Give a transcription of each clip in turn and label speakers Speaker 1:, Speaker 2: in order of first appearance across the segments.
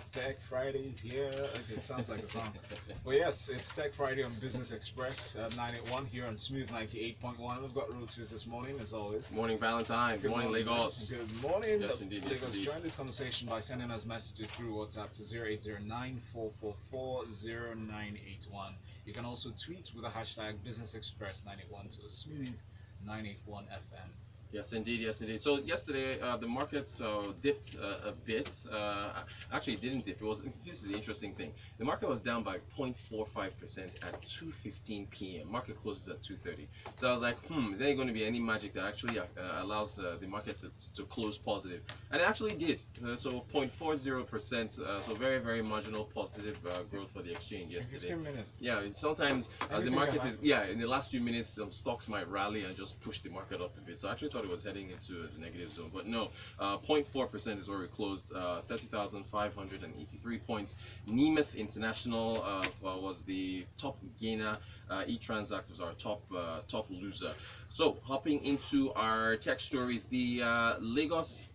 Speaker 1: Tech Fridays here. Okay, sounds like a song. But yes, it's Tech Friday on Business Express at 981 here on Smooth 98.1. We've got Rotus this morning, as always.
Speaker 2: Morning, Valentine. Good morning, Lagos.
Speaker 1: Good morning.
Speaker 2: Yes, indeed. Yes,
Speaker 1: Lagos,
Speaker 2: indeed.
Speaker 1: join this conversation by sending us messages through WhatsApp to 0809444091. You can also tweet with the hashtag Business Express 981 to a Smooth 981 FM.
Speaker 2: Yes, indeed. Yes, indeed. So yesterday, the market dipped a bit. Actually, it didn't dip. This is the interesting thing. The market was down by 0.45% at 2:15 p.m. Market closes at 2:30. So I was like, is there going to be any magic that actually allows the market to close positive? And it actually did. So 0.40%. So very, very marginal positive growth for the exchange yesterday.
Speaker 1: 15 minutes.
Speaker 2: Yeah. Sometimes as the market is, in the last few minutes, some stocks might rally and just push the market up a bit. So I actually thought it was heading into the negative zone, but no. 0.4% is where we closed. 30,583 points. Nemeth International was the top gainer. E-Transact was our top loser. So hopping into our tech stories, the Lagos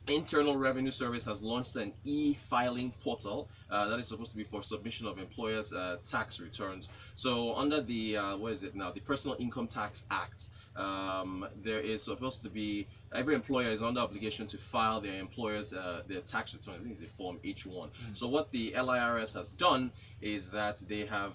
Speaker 2: Internal Revenue Service has launched an e-filing portal that is supposed to be for submission of employers' tax returns. So under the what is it now? The Personal Income Tax Act. There is supposed to be, every employer is under obligation to file their employers their tax return. I think it's the form H1. So what the LIRS has done is that they have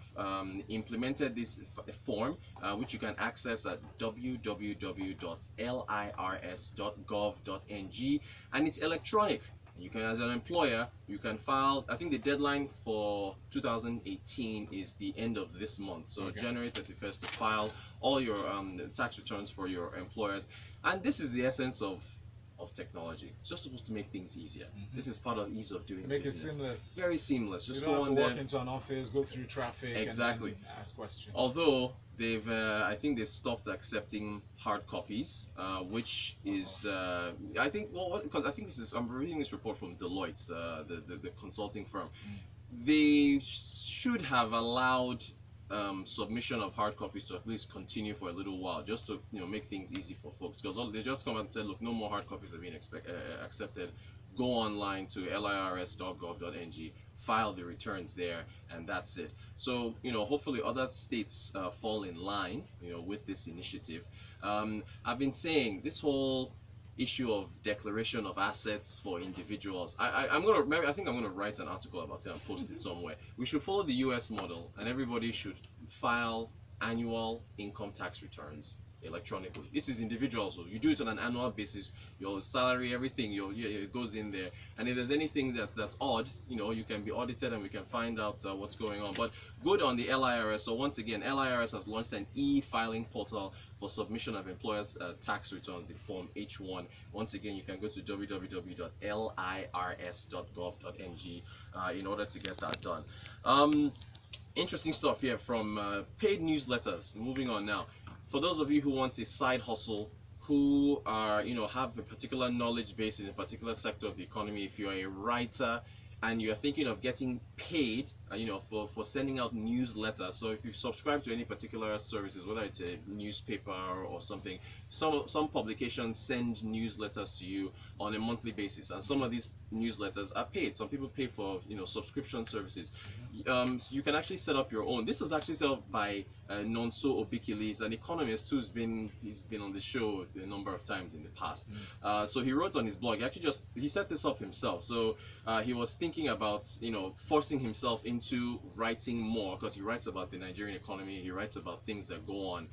Speaker 2: implemented this form, which you can access at www.lirs.gov.ng, and it's electronic. You can, as an employer, you can file. I think the deadline for 2018 is the end of this month, so okay. January 31st to file all your tax returns for your employers. And this is the essence of technology. It's just supposed to make things easier. This is part of ease of doing business.
Speaker 1: Make it seamless.
Speaker 2: Very seamless. Just
Speaker 1: you don't
Speaker 2: go
Speaker 1: have
Speaker 2: on
Speaker 1: to
Speaker 2: there,
Speaker 1: walk into an office, go through traffic,
Speaker 2: exactly,
Speaker 1: and ask questions.
Speaker 2: Although they've, I think they've stopped accepting hard copies, which is, I think, well, because I think this is, I'm reading this report from Deloitte, the consulting firm. They should have allowed submission of hard copies to at least continue for a little while, just to make things easy for folks, because they just come and said, look, no more hard copies are being accepted. Go online to lirs.gov.ng, file the returns there, and that's it. So hopefully other states fall in line with this initiative. I've been saying this whole issue of declaration of assets for individuals. I think I'm gonna write an article about it and post it somewhere. We should follow the US model, and everybody should file annual income tax returns electronically. This is individuals, so you do it on an annual basis. Your salary, everything, it goes in there. And if there's anything that's odd, you can be audited and we can find out what's going on. But good on the LIRS. So once again, LIRS has launched an e-filing portal for submission of employers' tax returns, the form H1. Once again, you can go to www.lirs.gov.ng in order to get that done. Interesting stuff here from paid newsletters. Moving on now. For those of you who want a side hustle, who are, have a particular knowledge base in a particular sector of the economy, if you're a writer and you're thinking of getting paid, for sending out newsletters. So if you subscribe to any particular services, whether it's a newspaper or something, some publications send newsletters to you on a monthly basis, and some of these newsletters are paid. Some people pay for subscription services. So you can actually set up your own. This was actually set up by Nonso Obikili, an economist he's been on the show a number of times in the past. So he wrote on his blog. He set this up himself. So he was thinking about forcing himself into writing more, because he writes about the Nigerian economy. He writes about things that go on,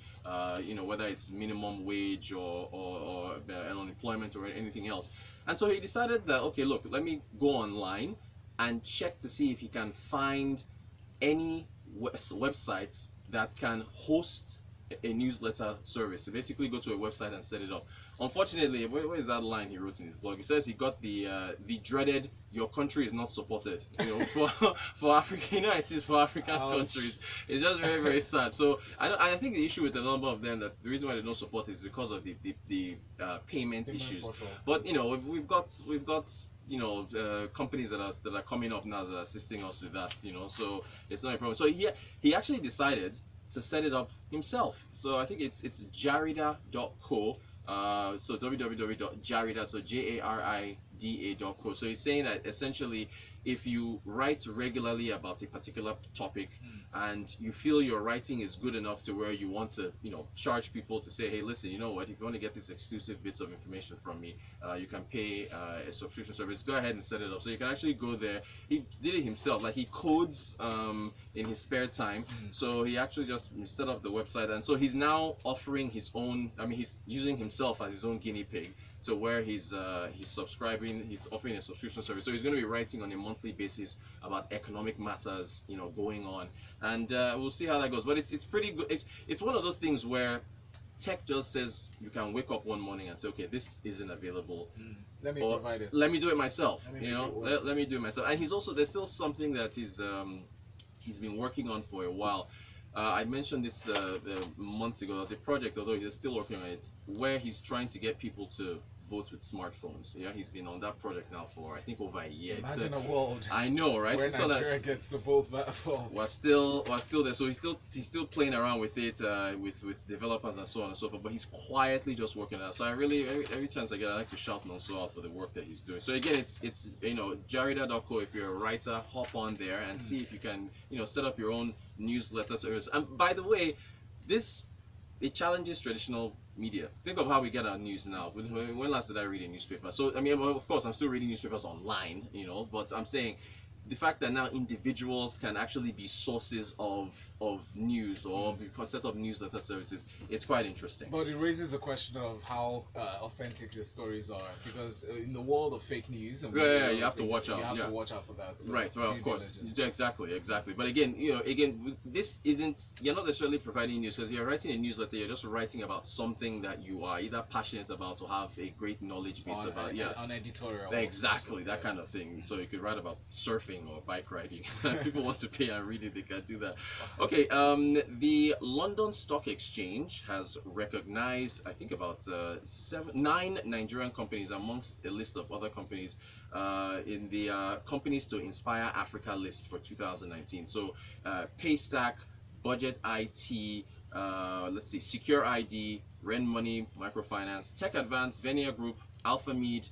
Speaker 2: whether it's minimum wage or unemployment or anything else. And so he decided that, okay, look, let me go online and check to see if he can find any websites that can host a newsletter service. So basically go to a website and set it up. Unfortunately, where is that line he wrote in his blog? He says he got the dreaded "your country is not supported." For Africa, it is for African countries. It's just very, very sad. So I think the issue with a number of them, that the reason why they don't support it is because of the payment issues. Portal. But we've got companies that are coming up now that are assisting us with that. So it's not a problem. So he actually decided to set it up himself. So I think it's jarida.co. So www.jarida, so jarida.co. So he's saying that essentially if you write regularly about a particular topic and you feel your writing is good enough to where you want to, charge people to say, hey, listen, you know what, if you want to get these exclusive bits of information from me, you can pay a subscription service. Go ahead and set it up. So you can actually go there. He did it himself. Like, he codes in his spare time. So he actually just set up the website, and so he's now offering his own. I mean, he's using himself as his own guinea pig. So where he's subscribing, he's offering a subscription service. So he's going to be writing on a monthly basis about economic matters, going on, and we'll see how that goes. But it's pretty good. It's one of those things where tech just says you can wake up one morning and say, okay, this isn't available.
Speaker 1: Let me provide it.
Speaker 2: Let me do it myself.
Speaker 1: Let
Speaker 2: me do it myself. And there's still something that he's been working on for a while. I mentioned this months ago. There's a project, although he's still working on it, where he's trying to get people to vote with smartphones. Yeah, he's been on that project now for, I think, over a year.
Speaker 1: Imagine a world.
Speaker 2: I know, right?
Speaker 1: Where Nigeria gets the vote by phone.
Speaker 2: We're still there. So he's still playing around with it, with developers and so on and so forth. But he's quietly just working on it. So I really, every chance I get, I like to shout Nonso out for the work that he's doing. So again, it's jarida.co. If you're a writer, hop on there and see if you can, set up your own newsletter service. And by the way, it challenges traditional media. Think of how we get our news now. When last did I read a newspaper? So I mean, of course, I'm still reading newspapers online, but I'm saying the fact that now individuals can actually be sources of news or set up newsletter services, it's quite interesting.
Speaker 1: But it raises the question of how authentic the stories are, because in the world of fake news, and
Speaker 2: you have to watch out.
Speaker 1: You have to watch out for that. So
Speaker 2: right, well, of course, exactly. But again, this isn't. You're not necessarily providing news because you're writing a newsletter. You're just writing about something that you are either passionate about or have a great knowledge base about.
Speaker 1: On editorial.
Speaker 2: Exactly, that kind of thing. So you could write about surfing or bike riding. People want to pay and read it, they can do that. Okay, the London Stock Exchange has recognized, I think, about 9 Nigerian companies amongst a list of other companies in the Companies to Inspire Africa list for 2019. So Paystack, Budget IT, let's see, Secure ID, Ren Money Microfinance, Tech Advance, Venia Group, Alpha Mead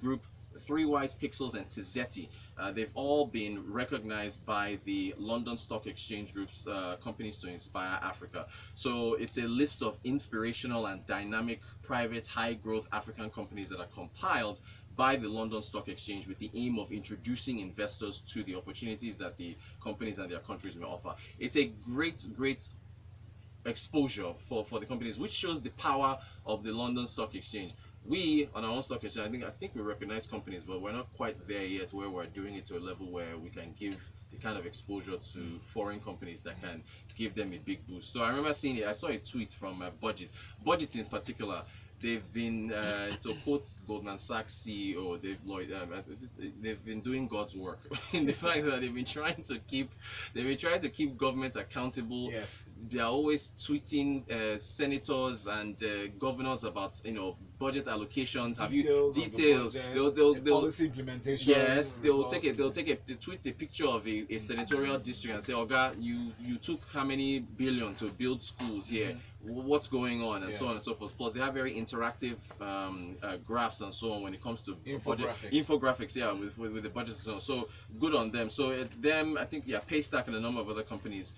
Speaker 2: Group, Three Wise Pixels, and Tizeti. They've all been recognized by the London Stock Exchange Group's Companies to Inspire Africa. So it's a list of inspirational and dynamic private high-growth African companies that are compiled by the London Stock Exchange with the aim of introducing investors to the opportunities that the companies and their countries may offer. It's a great exposure for the companies, which shows the power of the London Stock Exchange. We, on our own stock exchange, I think we recognize companies, but we're not quite there yet where we're doing it to a level where we can give the kind of exposure to foreign companies that can give them a big boost. So I remember seeing it. I saw a tweet from Budget in particular. They've been, to quote Goldman Sachs CEO Dave Lloyd, they've been doing God's work in the fact that they've been trying to keep government accountable.
Speaker 1: Yes.
Speaker 2: They are always tweeting senators and governors about budget allocations. Details? They'll
Speaker 1: policy implementation.
Speaker 2: Yes, they'll tweet a picture of a senatorial district and say, "Oga, you took how many billion to build schools here? What's going on?" and so on and so forth. Plus, they have very interactive graphs and so on when it comes to infographics. Yeah, with the budget and so on. So good on them. So I think Paystack and a number of other companies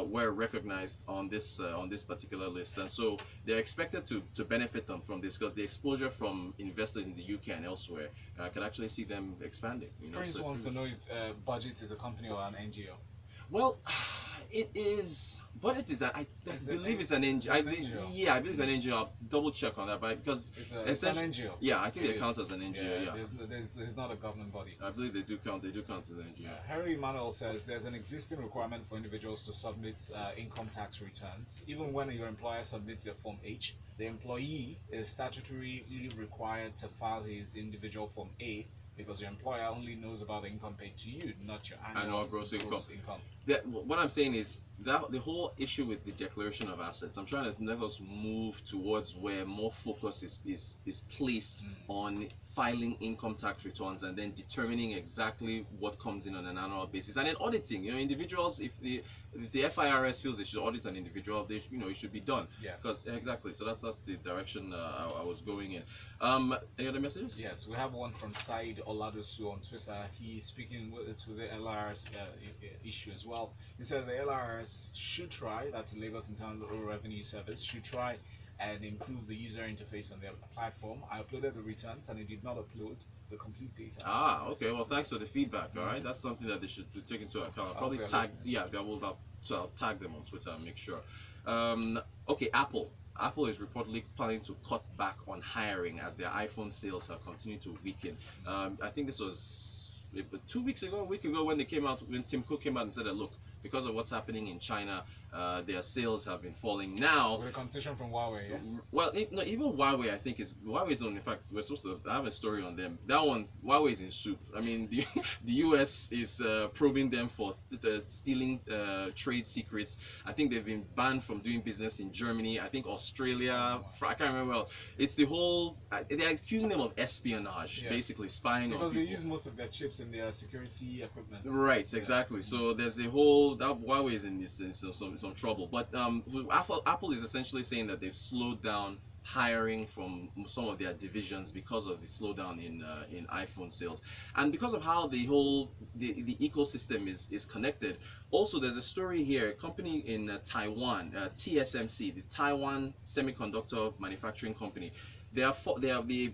Speaker 2: were recognized on this particular list, and so they're expected to benefit them from this because the exposure from investors in the UK and elsewhere can actually see them expanding.
Speaker 1: Prince wants to know if Budget is a company or an NGO.
Speaker 2: Well, it is. Budget is I believe it's an NGO. I believe it's an NGO. I'll double check on that, but because
Speaker 1: it's an NGO.
Speaker 2: Yeah, I think it counts as an NGO.
Speaker 1: There's not a government body.
Speaker 2: I believe they do count as an NGO.
Speaker 1: Harry Emanuel says there's an existing requirement for individuals to submit income tax returns. Even when your employer submits their Form H, the employee is statutorily required to file his individual Form A, because your employer only knows about the income paid to you, not your annual gross income.
Speaker 2: What I'm saying is that the whole issue with the declaration of assets, I'm trying to let us move towards where more focus is placed on filing income tax returns and then determining exactly what comes in on an annual basis, and then auditing. Individuals, if the FIRS feels they should audit an individual, they it should be done.
Speaker 1: Yes.
Speaker 2: Because exactly. So that's the direction I was going in. Any other messages?
Speaker 1: Yes, we have one from Said Oladosu on Twitter. He's speaking to the LRS issue as well. He said the LRS should try, that's the Lagos Internal Revenue Service, should try and improve the user interface on their platform. I uploaded the returns and it did not upload the complete data.
Speaker 2: Ah, okay. Well, thanks for the feedback. All right, that's something that they should take into account. I'll probably tag. Yeah, so I'll tag them on Twitter and make sure. Okay, Apple. Apple is reportedly planning to cut back on hiring as their iPhone sales have continued to weaken. I think this was 2 weeks ago, a week ago, when Tim Cook came out and said that, look, because of what's happening in China, their sales have been falling now.
Speaker 1: With the competition from Huawei, yes?
Speaker 2: Well, even Huawei, I think Huawei's on. In fact, we're supposed to have a story on them. That one, Huawei's in soup. I mean, the US is probing them for stealing trade secrets. I think they've been banned from doing business in Germany. I think Australia. I can't remember well. It's the whole. They're accusing them of espionage, basically spying on people.
Speaker 1: Because they use most of their chips in their security equipment.
Speaker 2: Right, exactly. Yes. So there's a whole that Huawei is in some trouble. But Apple is essentially saying that they've slowed down hiring from some of their divisions because of the slowdown in iPhone sales, and because of how the whole the ecosystem is connected. Also, there's a story here. A company in Taiwan, TSMC, the Taiwan Semiconductor Manufacturing Company. They are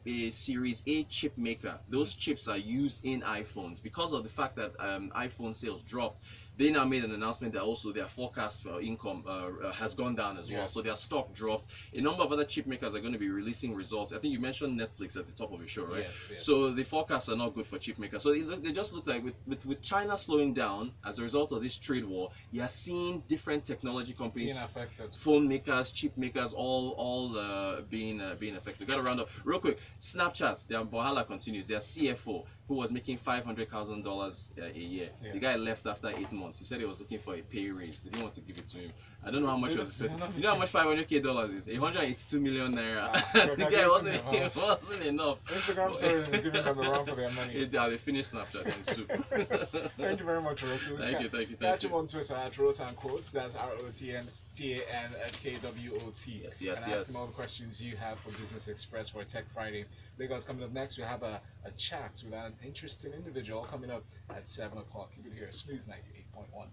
Speaker 2: a Series A chip maker. Those chips are used in iPhones. Because of the fact that iPhone sales dropped, they now made an announcement that also their forecast for income has gone down as well. So their stock dropped. A number of other chip makers are going to be releasing results. I think you mentioned Netflix at the top of your show, right?
Speaker 1: Yes.
Speaker 2: So the forecasts are not good for chip makers. So they just look like with China slowing down as a result of this trade war, you're seeing different technology companies,
Speaker 1: being affected.
Speaker 2: phone makers, chip makers, all being affected. Got to round up real quick. Snapchat, their Bohala continues. Their CFO, who was making $500,000 a year, the guy left after 8 months. He said he was looking for a pay raise. They didn't want to give it to him. I don't know how much was his. You know how much $500K is? 182 million naira. The guy wasn't enough.
Speaker 1: Instagram stories is giving them a run for their money.
Speaker 2: They finished Snapchat and soup.
Speaker 1: Thank you very much, Rotus.
Speaker 2: Thank you.
Speaker 1: Catch him on Twitter at Rotanquotes. That's ROTNTANKWOT.
Speaker 2: Yes.
Speaker 1: And ask him all the questions you have for Business Express for Tech Friday. Lagos coming up next. We have a chat with an interesting individual coming up at 7 o'clock. Keep it here. Smooth 98.1.